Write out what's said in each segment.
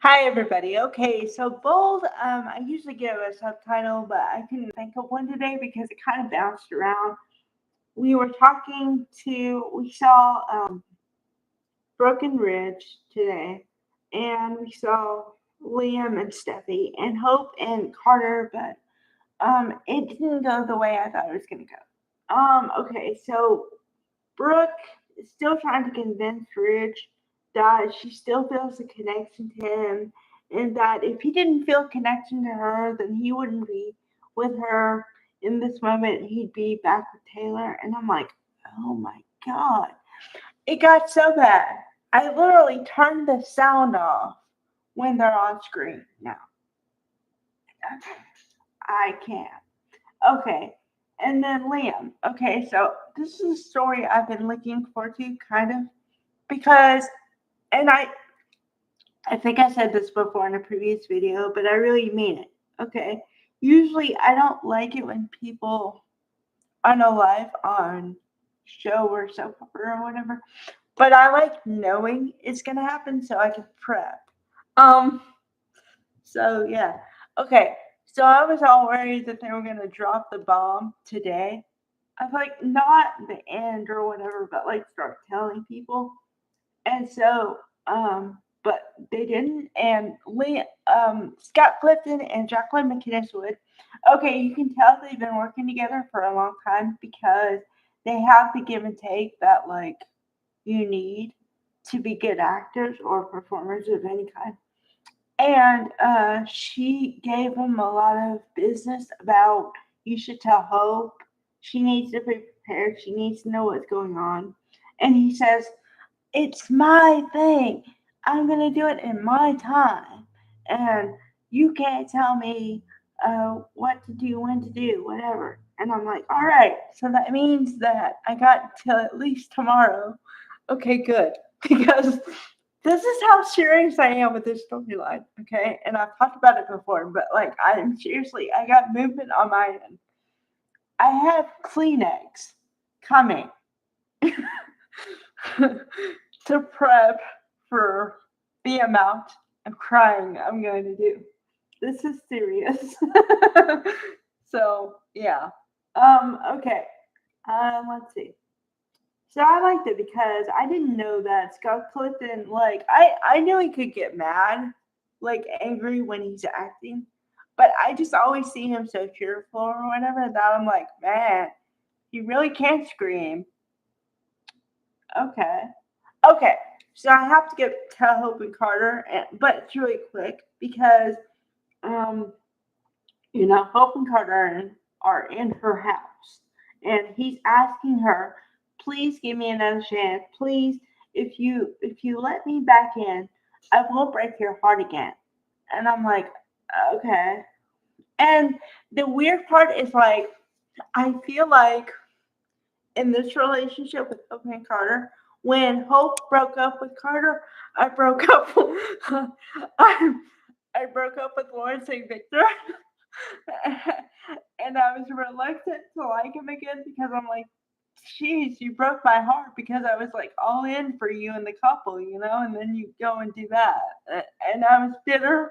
Hi, everybody. Okay, so Bold, I usually give a subtitle, but I couldn't think of one today because it kind of bounced around. We saw Broken Ridge today, and we saw Liam and Steffi, and Hope and Carter, but it didn't go the way I thought it was going to go. Okay, so Brooke is still trying to convince Ridge that she still feels a connection to him, and that if he didn't feel a connection to her, then he wouldn't be with her in this moment. He'd be back with Taylor. And I'm like, oh my God. It got so bad. I literally turned the sound off when they're on screen now. I can't. Okay. And then Liam. Okay, so this is a story I've been looking forward to, kind of, because, and I think I said this before in a previous video, but I really mean it. Okay. Usually I don't like it when people are no live on show or soap opera or whatever, but I like knowing it's gonna happen so I can prep. Um. So yeah. Okay. So I was all worried that they were gonna drop the bomb today. I was like, not the end or whatever, but like start telling people. And so, but they didn't. And Scott Clifton and Jacqueline McInnes Wood. Okay, you can tell they've been working together for a long time because they have the give and take that like you need to be good actors or performers of any kind. And she gave him a lot of business about you should tell Hope. She needs to be prepared. She needs to know what's going on. And he says, it's my thing. I'm gonna do it in my time, and you can't tell me what to do, when to do, whatever. And I'm like, all right. So that means that I got till at least tomorrow. Okay, good, because this is how serious I am with this storyline. Okay, and I've talked about it before, but like I'm seriously, I got movement on my end. I have Kleenex coming. To prep for the amount of crying I'm going to do. This is serious. So yeah. Okay. Let's see. So I liked it because I didn't know that Scott Clifton, like I knew he could get mad, like angry when he's acting, but I just always see him so cheerful or whatever that I'm like, man, he really can't scream. Okay. Okay, so I have to get to Hope and Carter, but it's really quick because, um, Hope and Carter are in her house, and he's asking her, "Please give me another chance. Please, if you let me back in, I won't break your heart again." And I'm like, okay. And the weird part is like, I feel like in this relationship with Hope and Carter, when Hope broke up with Carter, I broke up. I, I broke up with Lawrence St. Victor, and I was reluctant to like him again because I'm like, "Jeez, you broke my heart," because I was like all in for you and the couple, and then you go and do that, and I was bitter.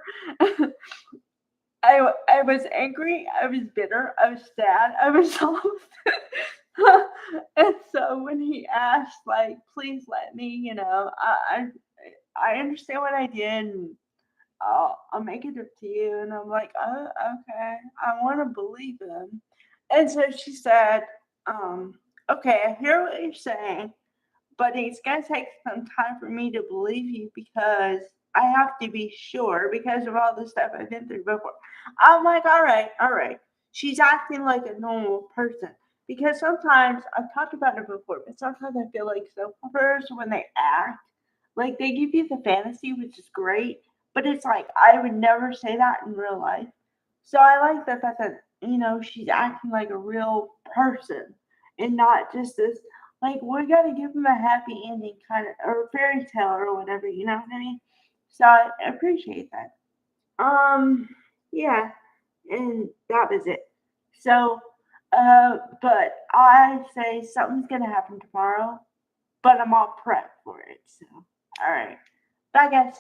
I was angry. I was bitter. I was sad. I was and so when he asked, like, please let me, I understand what I did, and I'll make it up to you. And I'm like, oh, okay. I want to believe him. And so she said, um, okay, I hear what you're saying, but it's going to take some time for me to believe you because I have to be sure because of all the stuff I've been through before. I'm like, all right, all right. She's acting like a normal person because sometimes I've talked about it before, but sometimes I feel like soap operas when they act, like they give you the fantasy, which is great, but it's like I would never say that in real life. So I like the fact that she's acting like a real person and not just this like we gotta give him a happy ending kind of or fairy tale or whatever, you know what I mean? So I appreciate that. Yeah, and that was it. So but I say something's gonna happen tomorrow, but I'm all prepped for it. So all right. Bye guys.